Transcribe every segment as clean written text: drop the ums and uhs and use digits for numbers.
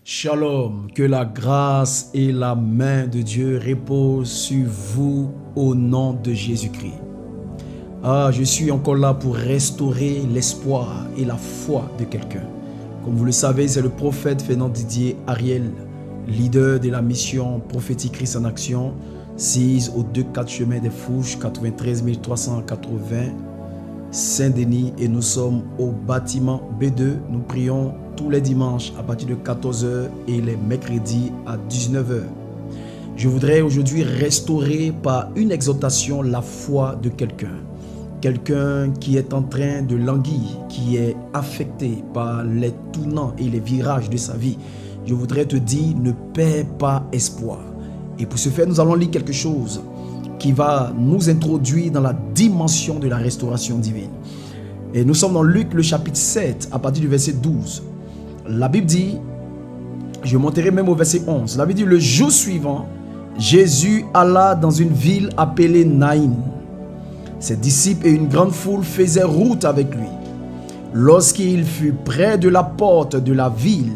Shalom, que la grâce et la main de Dieu reposent sur vous au nom de Jésus-Christ. Je suis encore là pour restaurer l'espoir et la foi de quelqu'un. Comme vous le savez, c'est le prophète Fernand Didier Ariel, leader de la mission prophétique Christ en action, 6 au 2-4 chemin des Fouches, 93 380 Saint-Denis, et nous sommes au bâtiment B2. Nous prions tous les dimanches à partir de 14h et les mercredis à 19h. Je voudrais aujourd'hui restaurer par une exhortation la foi de quelqu'un. Quelqu'un qui est en train de languir, qui est affecté par les tournants et les virages de sa vie. Je voudrais te dire, ne perds pas espoir. Et pour ce faire, nous allons lire quelque chose qui va nous introduire dans la dimension de la restauration divine. Et nous sommes dans Luc le chapitre 7 à partir du verset 12. La Bible dit, je monterai même au verset 11. La Bible dit, le jour suivant, Jésus alla dans une ville appelée Naïn. Ses disciples et une grande foule faisaient route avec lui. Lorsqu'il fut près de la porte de la ville,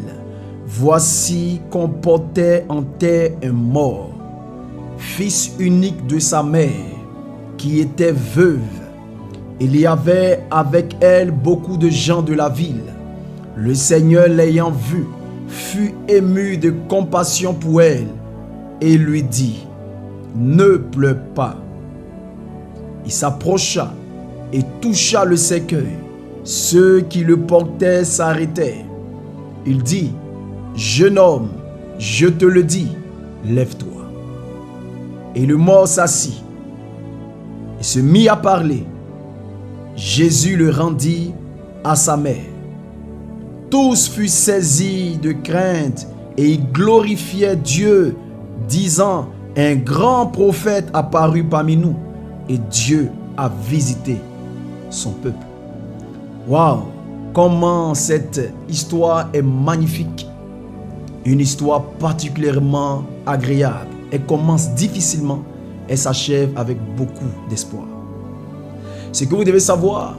voici qu'on portait en terre un mort, fils unique de sa mère, qui était veuve. Il y avait avec elle beaucoup de gens de la ville. Le Seigneur, l'ayant vue, fut ému de compassion pour elle et lui dit, ne pleure pas. Il s'approcha et toucha le cercueil. Ceux qui le portaient s'arrêtèrent. Il dit, jeune homme, je te le dis, lève-toi. Et le mort s'assit et se mit à parler. Jésus le rendit à sa mère. Tous furent saisis de crainte et ils glorifiaient Dieu, disant, un grand prophète apparut parmi nous et Dieu a visité son peuple. Waouh! Comment cette histoire est magnifique. Une histoire particulièrement agréable. Elle commence difficilement, elle s'achève avec beaucoup d'espoir. Ce que vous devez savoir,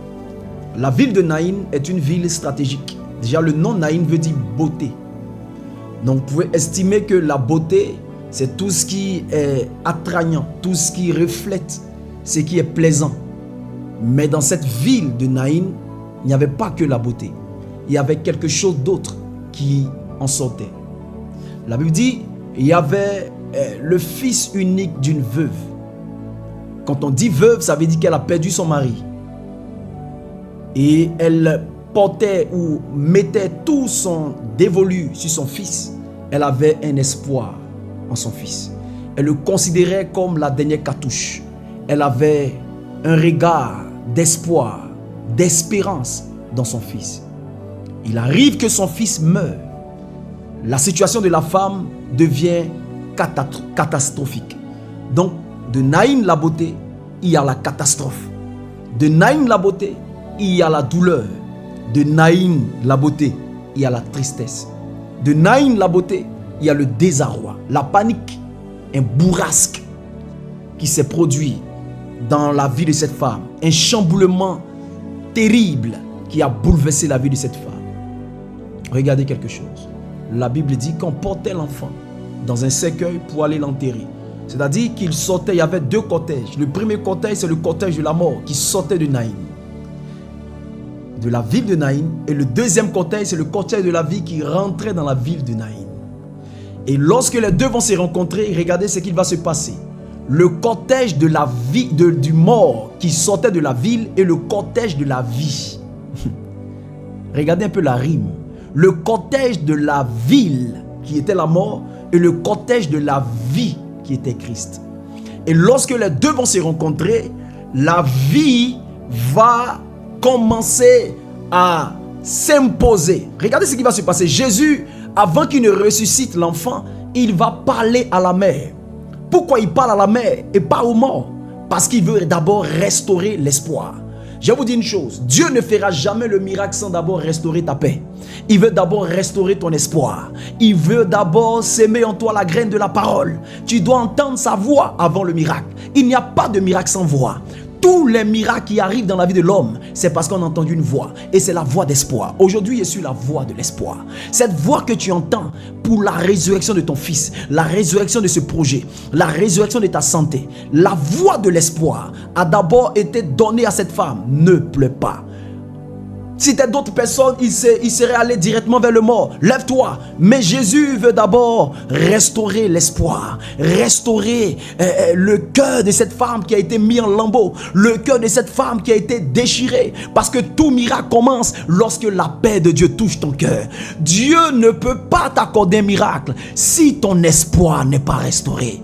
la ville de Naïn est une ville stratégique. Déjà, le nom Naïn veut dire beauté. Donc, vous pouvez estimer que la beauté, c'est tout ce qui est attrayant, tout ce qui reflète ce qui est plaisant. Mais dans cette ville de Naïn, il n'y avait pas que la beauté. Il y avait quelque chose d'autre qui en sortait. La Bible dit, il y avait le fils unique d'une veuve. Quand on dit veuve, ça veut dire qu'elle a perdu son mari. Et elle portait ou mettait tout son dévolu sur son fils. Elle avait un espoir en son fils. Elle le considérait comme la dernière cartouche. Elle avait un regard d'espoir, d'espérance dans son fils. Il arrive que son fils meurt. La situation de la femme devient catastrophique. Donc, de Naïn la beauté, il y a la catastrophe. De Naïn la beauté, il y a la douleur. De Naïn la beauté, il y a la tristesse. De Naïn la beauté, il y a le désarroi, la panique, un bourrasque qui s'est produit dans la vie de cette femme. Un chamboulement terrible qui a bouleversé la vie de cette femme. Regardez quelque chose. La Bible dit qu'on portait l'enfant dans un cercueil pour aller l'enterrer. C'est-à-dire qu'il sortait, il y avait deux cortèges. Le premier cortège, c'est le cortège de la mort qui sortait de Naïn, de la ville de Naïn. Et le deuxième cortège, c'est le cortège de la vie qui rentrait dans la ville de Naïn. Et lorsque les deux vont se rencontrer, regardez ce qu'il va se passer. Le cortège de la vie, du mort qui sortait de la ville et le cortège de la vie. Regardez un peu la rime. Le cortège de la ville qui était la mort et le cortège de la vie qui était Christ. Et lorsque les deux vont se rencontrer, la vie va commencer à s'imposer. Regardez ce qui va se passer. Jésus, avant qu'il ne ressuscite l'enfant, il va parler à la mère. Pourquoi il parle à la mère et pas aux morts? Parce qu'il veut d'abord restaurer l'espoir. Je vous dis une chose, Dieu ne fera jamais le miracle sans d'abord restaurer ta paix. Il veut d'abord restaurer ton espoir. Il veut d'abord s'aimer en toi la graine de la parole. Tu dois entendre sa voix avant le miracle. Il n'y a pas de miracle sans voix. Tous les miracles qui arrivent dans la vie de l'homme, c'est parce qu'on a entendu une voix. Et c'est la voix d'espoir. Aujourd'hui, je suis la voix de l'espoir. Cette voix que tu entends pour la résurrection de ton fils, la résurrection de ce projet, la résurrection de ta santé, la voix de l'espoir a d'abord été donnée à cette femme. Ne pleure pas. Si c'était d'autres personnes, ils seraient allés directement vers le mort. Lève-toi. Mais Jésus veut d'abord restaurer l'espoir, restaurer le cœur de cette femme qui a été mis en lambeaux, le cœur de cette femme qui a été déchiré. Parce que tout miracle commence lorsque la paix de Dieu touche ton cœur. Dieu ne peut pas t'accorder un miracle si ton espoir n'est pas restauré.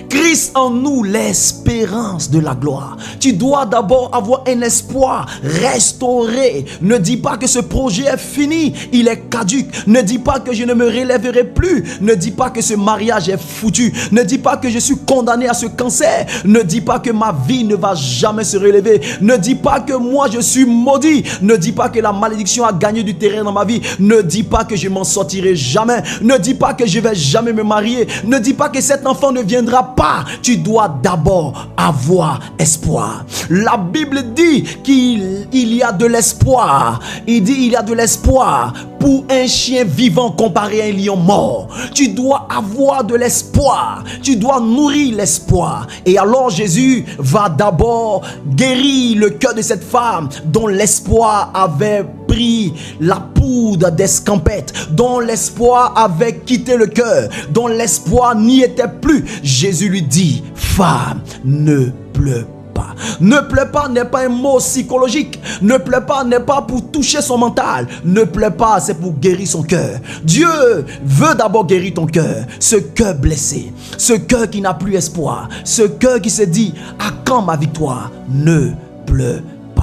Christ en nous, l'espérance de la gloire. Tu dois d'abord avoir un espoir restauré. Ne dis pas que ce projet est fini, il est caduc. Ne dis pas que je ne me relèverai plus. Ne dis pas que ce mariage est foutu. Ne dis pas que je suis condamné à ce cancer. Ne dis pas que ma vie ne va jamais se relever. Ne dis pas que moi je suis maudit. Ne dis pas que la malédiction a gagné du terrain dans ma vie. Ne dis pas que je m'en sortirai jamais. Ne dis pas que je vais jamais me marier. Ne dis pas que cet enfant ne viendra pas. Tu dois d'abord avoir espoir. La Bible dit qu'il y a de l'espoir. Il dit il y a de l'espoir pour un chien vivant comparé à un lion mort. Tu dois avoir de l'espoir. Tu dois nourrir l'espoir. Et alors Jésus va d'abord guérir le cœur de cette femme dont l'espoir avait pris la poudre d'escampette, dont l'espoir avait quitté le cœur, dont l'espoir n'y était plus. Jésus lui dit, femme, ne pleure pas. Ne pleure pas n'est pas un mot psychologique. Ne pleure pas n'est pas pour toucher son mental. Ne pleure pas, c'est pour guérir son cœur. Dieu veut d'abord guérir ton cœur. Ce cœur blessé, ce cœur qui n'a plus espoir, ce cœur qui se dit, à quand ma victoire? Ne pleure pas.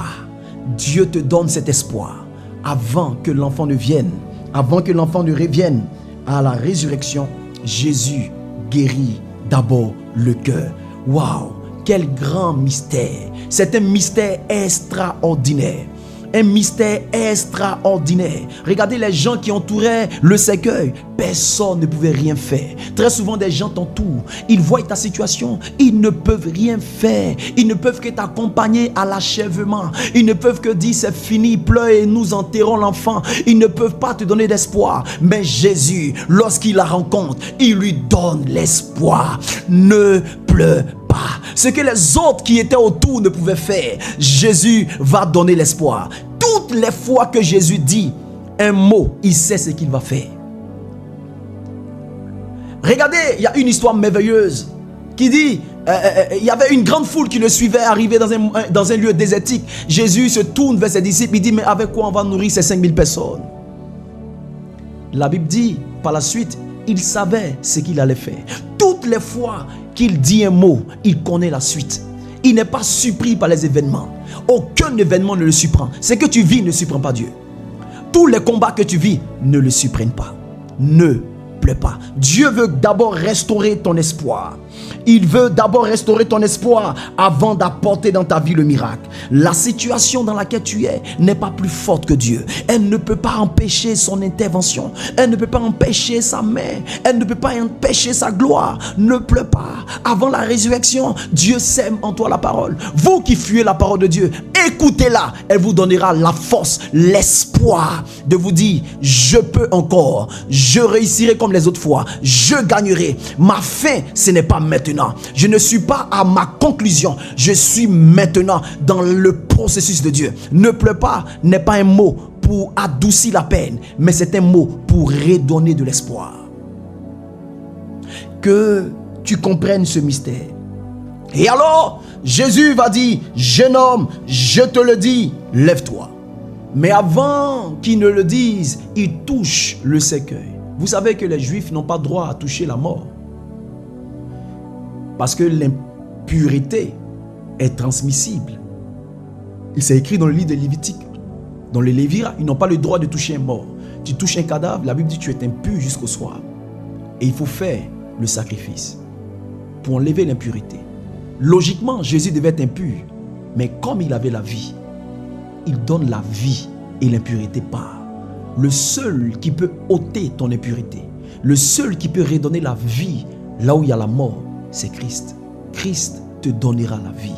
Dieu te donne cet espoir avant que l'enfant ne vienne, avant que l'enfant ne revienne. À la résurrection, Jésus guérit d'abord le cœur. Waouh, quel grand mystère! C'est un mystère extraordinaire. Un mystère extraordinaire. Regardez les gens qui entouraient le cercueil. Personne ne pouvait rien faire. Très souvent, des gens t'entourent. Ils voient ta situation. Ils ne peuvent rien faire. Ils ne peuvent que t'accompagner à l'achèvement. Ils ne peuvent que dire c'est fini, pleure et nous enterrons l'enfant. Ils ne peuvent pas te donner d'espoir. Mais Jésus, lorsqu'il la rencontre, il lui donne l'espoir. Ne pleure pas. Ce que les autres qui étaient autour ne pouvaient faire, Jésus va donner l'espoir. Toutes les fois que Jésus dit un mot, il sait ce qu'il va faire. Regardez, il y a une histoire merveilleuse qui dit, il y avait une grande foule qui le suivait, arrivé dans un lieu désertique. Jésus se tourne vers ses disciples, il dit, mais avec quoi on va nourrir ces 5000 personnes? La Bible dit, par la suite, il savait ce qu'il allait faire. Toutes les fois qu'il dit un mot, il connaît la suite. Il n'est pas surpris par les événements. Aucun événement ne le surprend. Ce que tu vis ne surprend pas Dieu. Tous les combats que tu vis ne le surprennent pas. Ne pleure pas. Dieu veut d'abord restaurer ton espoir. Il veut d'abord restaurer ton espoir avant d'apporter dans ta vie le miracle. La situation dans laquelle tu es n'est pas plus forte que Dieu. Elle ne peut pas empêcher son intervention. Elle ne peut pas empêcher sa main. Elle ne peut pas empêcher sa gloire. Ne pleure pas. Avant la résurrection, Dieu sème en toi la parole. Vous qui fuyez la parole de Dieu, écoutez-la. Elle vous donnera la force, l'espoir de vous dire, je peux encore. Je réussirai comme les autres fois. Je gagnerai. Ma fin, ce n'est pas maintenant. Je ne suis pas à ma conclusion. Je suis maintenant dans le processus de Dieu. Ne pleure pas n'est pas un mot pour adoucir la peine, mais c'est un mot pour redonner de l'espoir. Que tu comprennes ce mystère. Et alors, Jésus va dire, jeune homme, je te le dis, lève-toi. Mais avant qu'il ne le dise, il touche le cercueil. Vous savez que les Juifs n'ont pas droit à toucher la mort. Parce que l'impureté est transmissible. Il s'est écrit dans le livre de Lévitique. Dans les Lévites, ils n'ont pas le droit de toucher un mort. Tu touches un cadavre, la Bible dit que tu es impur jusqu'au soir. Et il faut faire le sacrifice pour enlever l'impureté. Logiquement, Jésus devait être impur. Mais comme il avait la vie, il donne la vie et l'impureté part. Le seul qui peut ôter ton impurité, le seul qui peut redonner la vie là où il y a la mort, c'est Christ. Christ te donnera la vie.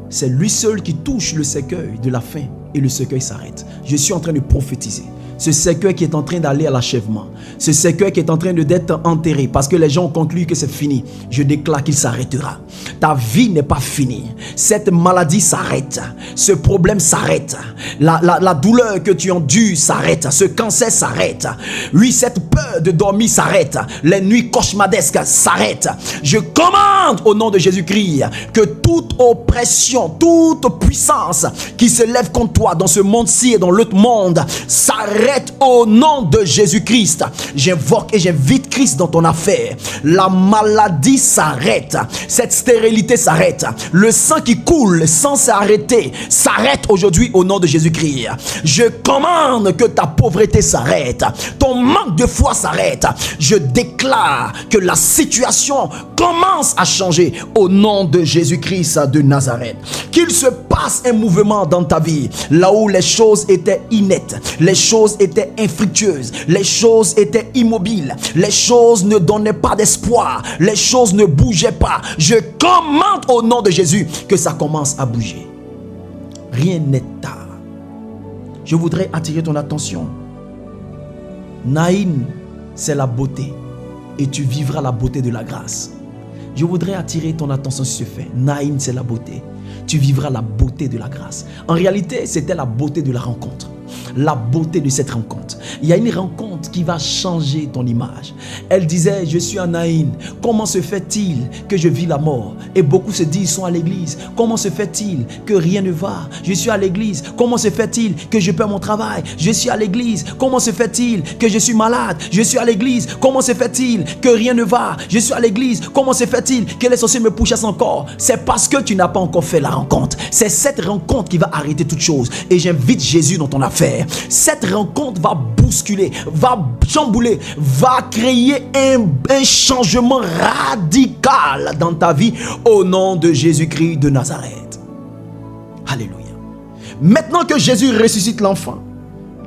C'est lui seul qui touche le cercueil de la faim et le cercueil s'arrête. Je suis en train de prophétiser. Ce cercueil qui est en train d'aller à l'achèvement. Ce cercueil qui est en train d'être enterré parce que les gens ont conclu que c'est fini. Je déclare qu'il s'arrêtera. Ta vie n'est pas finie. Cette maladie s'arrête. Ce problème s'arrête. La douleur que tu endures s'arrête. Ce cancer s'arrête. Oui, cette peur de dormir s'arrête. Les nuits cauchemardesques s'arrêtent. Je commande au nom de Jésus-Christ que toute oppression, toute puissance qui se lève contre toi dans ce monde-ci et dans l'autre monde s'arrête au nom de Jésus-Christ. J'invoque et j'invite Christ dans ton affaire. La maladie s'arrête. Cette stérilité s'arrête. Le sang qui coule sans s'arrêter s'arrête aujourd'hui au nom de Jésus-Christ. Je commande que ta pauvreté s'arrête. Ton manque de foi s'arrête. Je déclare que la situation commence à changer au nom de Jésus-Christ de Nazareth. Qu'il se passe un mouvement dans ta vie là où les choses étaient ineptes, les choses étaient infructueuses, les choses étaient immobiles, les choses ne donnaient pas d'espoir, les choses ne bougeaient pas. Je commande au nom de Jésus que ça commence à bouger. Rien n'est tard. Je voudrais attirer ton attention. Naïn, c'est la beauté et tu vivras la beauté de la grâce. Je voudrais attirer ton attention sur ce fait. Naïm, c'est la beauté. Tu vivras la beauté de la grâce. En réalité, c'était la beauté de la rencontre. La beauté de cette rencontre. Il y a une rencontre qui va changer ton image. Elle disait, je suis en Naïn. Comment se fait-il que je vis la mort? Et beaucoup se disent, ils sont à l'église. Comment se fait-il que rien ne va? Je suis à l'église. Comment se fait-il que je perds mon travail? Je suis à l'église. Comment se fait-il que je suis malade? Je suis à l'église. Comment se fait-il que rien ne va? Je suis à l'église. Comment se fait-il que les sorciers me pourchassent encore? C'est parce que tu n'as pas encore fait la rencontre. C'est cette rencontre qui va arrêter toute chose. Et j'invite Jésus dans ton affaire. Cette rencontre va bousculer, va chambouler, va créer un changement radical dans ta vie au nom de Jésus-Christ de Nazareth. Alléluia. Maintenant que Jésus ressuscite l'enfant,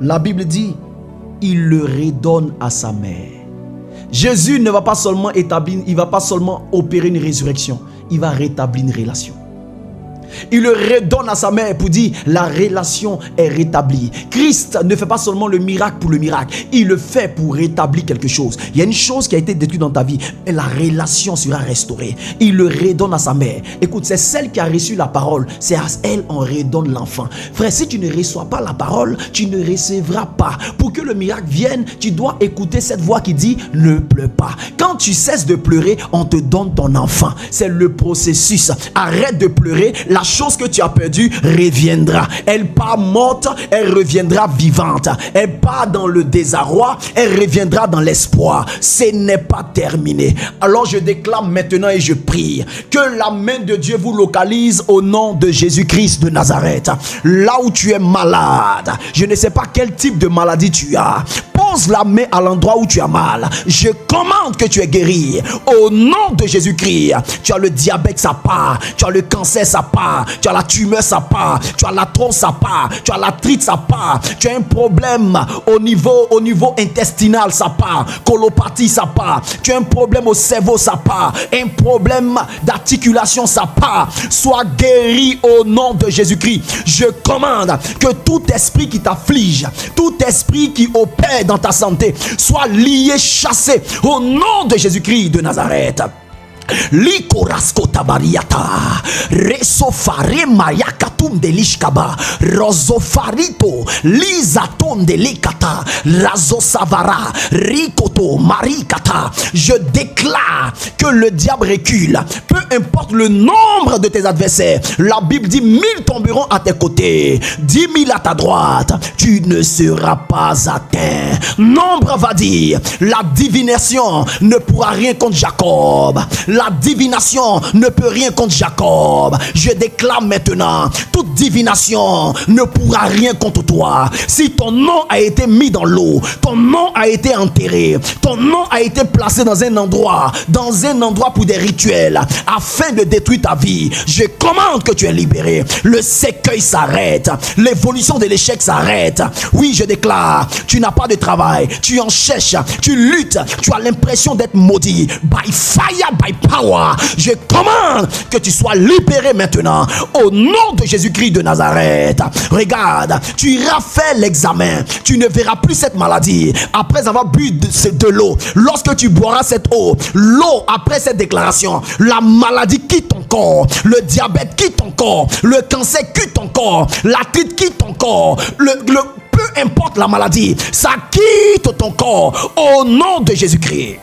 la Bible dit, il le redonne à sa mère. Jésus ne va pas seulement établir, il ne va pas seulement opérer une résurrection, il va rétablir une relation. Il le redonne à sa mère pour dire la relation est rétablie. Christ ne fait pas seulement le miracle pour le miracle, il le fait pour rétablir quelque chose. Il y a une chose qui a été détruite dans ta vie, mais la relation sera restaurée. Il le redonne à sa mère. Écoute, c'est celle qui a reçu la parole, c'est à elle on redonne l'enfant. Frère, si tu ne reçois pas la parole, tu ne recevras pas. Pour que le miracle vienne, tu dois écouter cette voix qui dit ne pleure pas. Quand tu cesses de pleurer, on te donne ton enfant. C'est le processus. Arrête de pleurer. La chose que tu as perdue reviendra. Elle part morte, elle reviendra vivante. Elle part dans le désarroi, elle reviendra dans l'espoir. Ce n'est pas terminé. Alors je déclare maintenant et je prie que la main de Dieu vous localise au nom de Jésus-Christ de Nazareth. Là où tu es malade, je ne sais pas quel type de maladie tu as. Pose la main à l'endroit où tu as mal. Je commande que tu es guéri. Au nom de Jésus-Christ, tu as le diabète, ça part. Tu as le cancer, ça part. Tu as la tumeur, ça part. Tu as l'arthrose, ça part. Tu as l'arthrite, ça part. Tu as un problème au niveau intestinal, ça part. Colopathie, ça part. Tu as un problème au cerveau, ça part. Un problème d'articulation, ça part. Sois guéri au nom de Jésus-Christ. Je commande que tout esprit qui t'afflige, tout esprit qui opère dans ta santé, soit lié, chassé au nom de Jésus-Christ de Nazareth. Likorasko tabariata resofare mayakatum de lishkaba rozofarito lizaton de likata razosavara rikoto marikata. Je déclare que le diable recule, peu importe le nombre de tes adversaires. La Bible dit 1000 tomberont à tes côtés, 10 000 à ta droite, tu ne seras pas atteint. Nombre va dire la divination ne pourra rien contre Jacob. La divination ne peut rien contre Jacob. Je déclare maintenant, toute divination ne pourra rien contre toi. Si ton nom a été mis dans l'eau, ton nom a été enterré, ton nom a été placé dans un endroit pour des rituels, afin de détruire ta vie, je commande que tu es libéré. Le cercueil s'arrête, l'évolution de l'échec s'arrête. Oui, je déclare, tu n'as pas de travail, tu en cherches, tu luttes, tu as l'impression d'être maudit. By fire, by power. Je commande que tu sois libéré maintenant au nom de Jésus-Christ de Nazareth. Regarde, tu iras faire l'examen. Tu ne verras plus cette maladie après avoir bu de l'eau. Lorsque tu boiras cette eau, l'eau après cette déclaration, la maladie quitte ton corps, le diabète quitte ton corps, le cancer quitte ton corps, l'arthrite quitte ton corps, peu importe la maladie, ça quitte ton corps au nom de Jésus-Christ.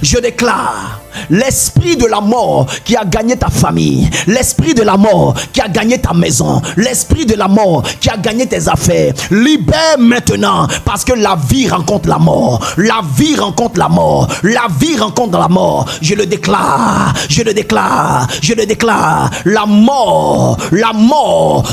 Je déclare l'esprit de la mort qui a gagné ta famille, l'esprit de la mort qui a gagné ta maison, l'esprit de la mort qui a gagné tes affaires, libère maintenant, parce que la vie rencontre la mort, la vie rencontre la mort, la vie rencontre la mort. Je le déclare, je le déclare, je le déclare. La mort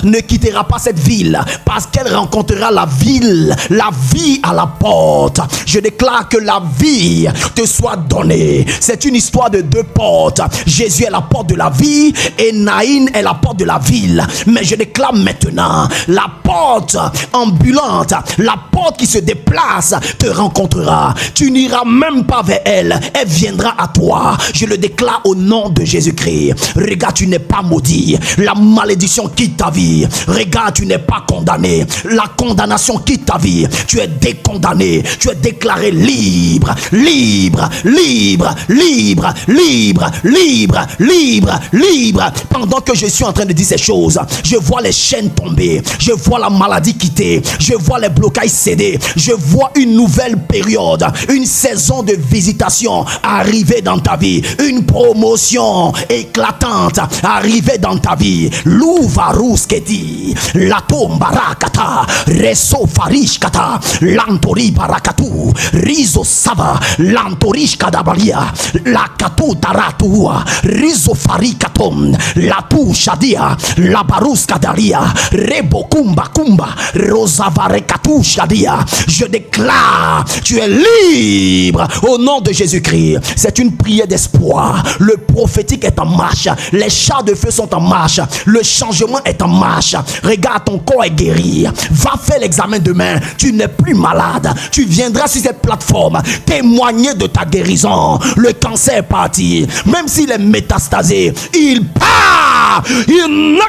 ne quittera pas cette ville, parce qu'elle rencontrera la ville, la vie à la porte. Je déclare que la vie te soit donnée. C'est une histoire de deux portes. Jésus est la porte de la vie et Naïn est la porte de la ville. Mais je déclare maintenant, la porte ambulante, la porte qui se déplace te rencontrera. Tu n'iras même pas vers elle, elle viendra à toi. Je le déclare au nom de Jésus-Christ. Regarde, tu n'es pas maudit. La malédiction quitte ta vie. Regarde, tu n'es pas condamné. La condamnation quitte ta vie. Tu es décondamné. Tu es déclaré libre, libre, libre, libre, libre, libre, libre, libre. Pendant que je suis en train de dire ces choses, je vois les chaînes tomber, je vois la maladie quitter, je vois les blocages céder, je vois une nouvelle période, une saison de visitation arriver dans ta vie, une promotion éclatante arriver dans ta vie. Louvarusketi, la tombarakata, reso farishkata, lantori barakatu, rizo sava, lantorish kadabalia, la katu taratua, rizo farikatom, la tu shadia, la baruska daria, rebo kumba kumba, rosavarekatu shadia. Je déclare, tu es libre au nom de Jésus-Christ. C'est une prière d'espoir. Le prophétique est en marche, les chars de feu sont en marche, le changement est en marche. Regarde, ton corps est guéri. Va faire l'examen demain. Tu n'es plus malade. Tu viendras sur cette plateforme témoigner de ta guérison. Le cancer est parti, même s'il est métastasé, il part. Il n'a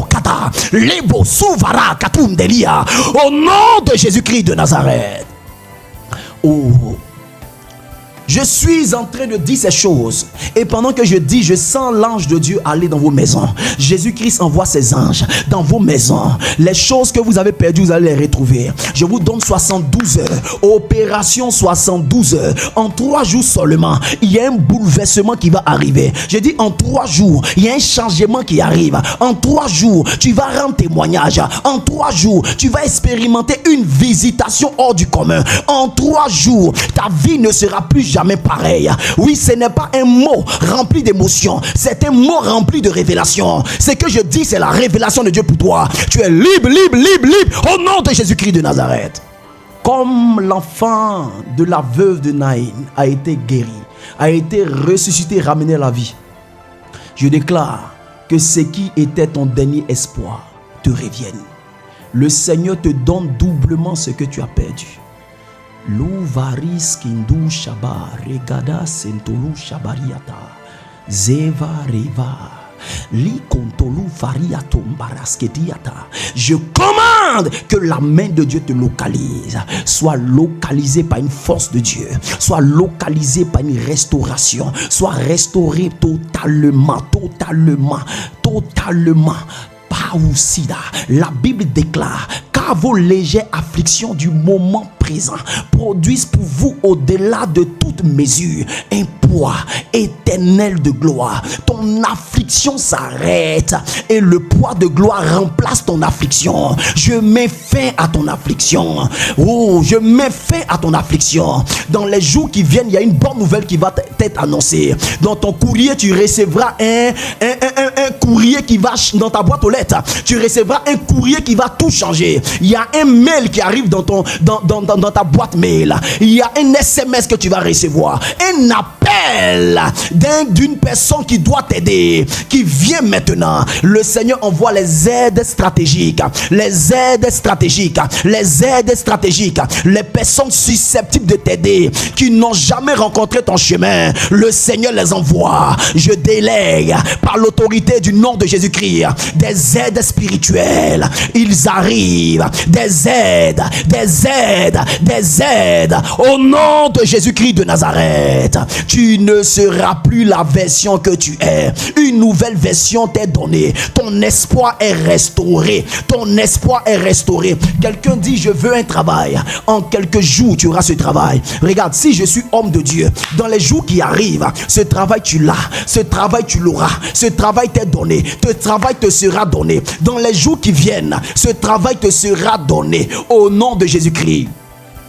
kata, lebo souvara katundelia, au nom de Jésus-Christ de Nazareth. Oh, je suis en train de dire ces choses, et pendant que je dis, je sens l'ange de Dieu aller dans vos maisons. Jésus-Christ envoie ses anges dans vos maisons. Les choses que vous avez perdues, vous allez les retrouver. Je vous donne 72 heures, opération 72 heures. En 3 jours seulement, il y a un bouleversement qui va arriver. Je dis en 3 jours, il y a un changement qui arrive. En 3 jours, tu vas rendre témoignage. En 3 jours, tu vas expérimenter une visitation hors du commun. En 3 jours, ta vie ne sera plus jamais pareil. Oui, ce n'est pas un mot rempli d'émotion, c'est un mot rempli de révélation. Ce que je dis, c'est la révélation de Dieu pour toi. Tu es libre, libre, libre, libre au nom de Jésus-Christ de Nazareth. Comme l'enfant de la veuve de Naïn a été guéri, a été ressuscité, ramené à la vie, je déclare que ce qui était ton dernier espoir te revienne. Le Seigneur te donne doublement ce que tu as perdu. Louvaris kindu shaba regada sentolu shabariata zeva reva li kontolu variatum baraskediata. Je commande que la main de Dieu te localise, soit localisée par une force de Dieu, soit localisée par une restauration, soit restaurée totalement. Paousida. La Bible déclare car vos légères afflictions du moment présent produisent pour vous au-delà de toute mesure un poids éternel de gloire. Ton affliction s'arrête et le poids de gloire remplace ton affliction. Je mets fin à ton affliction. Oh, je mets fin à ton affliction. Dans les jours qui viennent, il y a une bonne nouvelle qui va t'être annoncée. Dans ton courrier, tu recevras un un courrier qui va dans ta boîte aux lettres. Tu recevras un courrier qui va tout changer. Il y a un mail qui arrive dans ta boîte mail. Il y a un SMS que tu vas recevoir. Un appel d'une personne qui doit t'aider, qui vient maintenant. Le Seigneur envoie les aides stratégiques. Les aides stratégiques. Les aides stratégiques. Les personnes susceptibles de t'aider, qui n'ont jamais rencontré ton chemin. Le Seigneur les envoie. Je délègue par l'autorité du nom de Jésus-Christ des aides spirituelles. Ils arrivent. Des aides, des aides, des aides au nom de Jésus-Christ de Nazareth. Tu ne seras plus la version que tu es. Une nouvelle version t'est donnée. Ton espoir est restauré. Ton espoir est restauré. Quelqu'un dit: je veux un travail. En quelques jours tu auras ce travail. Regarde, si je suis homme de Dieu, dans les jours qui arrivent, ce travail tu l'as. Ce travail tu l'auras. Ce travail t'est donné. Ce travail te sera donné. Dans les jours qui viennent, ce travail te sera donné au nom de Jésus-Christ.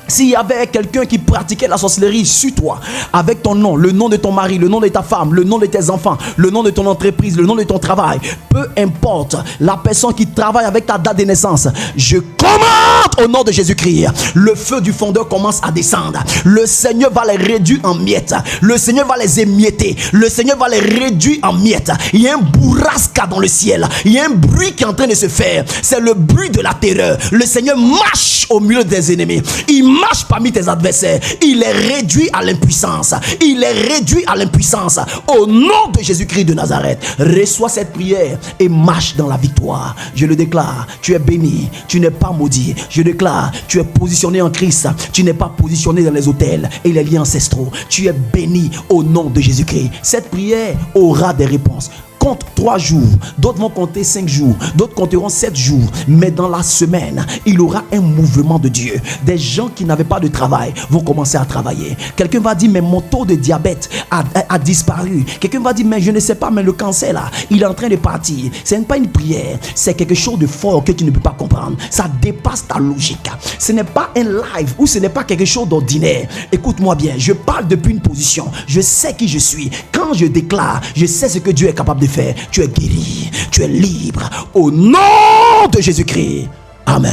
S'il y avait quelqu'un qui pratiquait la sorcellerie sur toi, avec ton nom, le nom de ton mari, le nom de ta femme, le nom de tes enfants, le nom de ton entreprise, le nom de ton travail, peu importe la personne qui travaille avec ta date de naissance, je commande au nom de Jésus-Christ, le feu du fondeur commence à descendre. Le Seigneur va les réduire en miettes. Le Seigneur va les émietter. Le Seigneur va les réduire en miettes. Il y a un bourrasque dans le ciel. Il y a un bruit qui est en train de se faire. C'est le bruit de la terreur. Le Seigneur marche au milieu des ennemis. Il marche parmi tes adversaires. Il est réduit à l'impuissance. Il est réduit à l'impuissance. Au nom de Jésus-Christ de Nazareth, reçois cette prière et marche dans la victoire. Je le déclare, tu es béni, tu n'es pas maudit. Je déclare, tu es positionné en Christ. Tu n'es pas positionné dans les hôtels et les liens ancestraux. Tu es béni au nom de Jésus-Christ. Cette prière aura des réponses. Compte 3 jours, d'autres vont compter 5 jours, d'autres compteront 7 jours, mais dans la semaine, il y aura un mouvement de Dieu. Des gens qui n'avaient pas de travail vont commencer à travailler. Quelqu'un va dire, mais mon taux de diabète a disparu. Quelqu'un va dire, mais je ne sais pas, mais le cancer là, il est en train de partir. Ce n'est pas une prière, c'est quelque chose de fort que tu ne peux pas comprendre. Ça dépasse ta logique. Ce n'est pas un live ou ce n'est pas quelque chose d'ordinaire. Écoute-moi bien, je parle depuis une position. Je sais qui je suis. Quand je déclare, je sais ce que Dieu est capable de faire. Tu es guéri, tu es libre au nom de Jésus-Christ. Amen.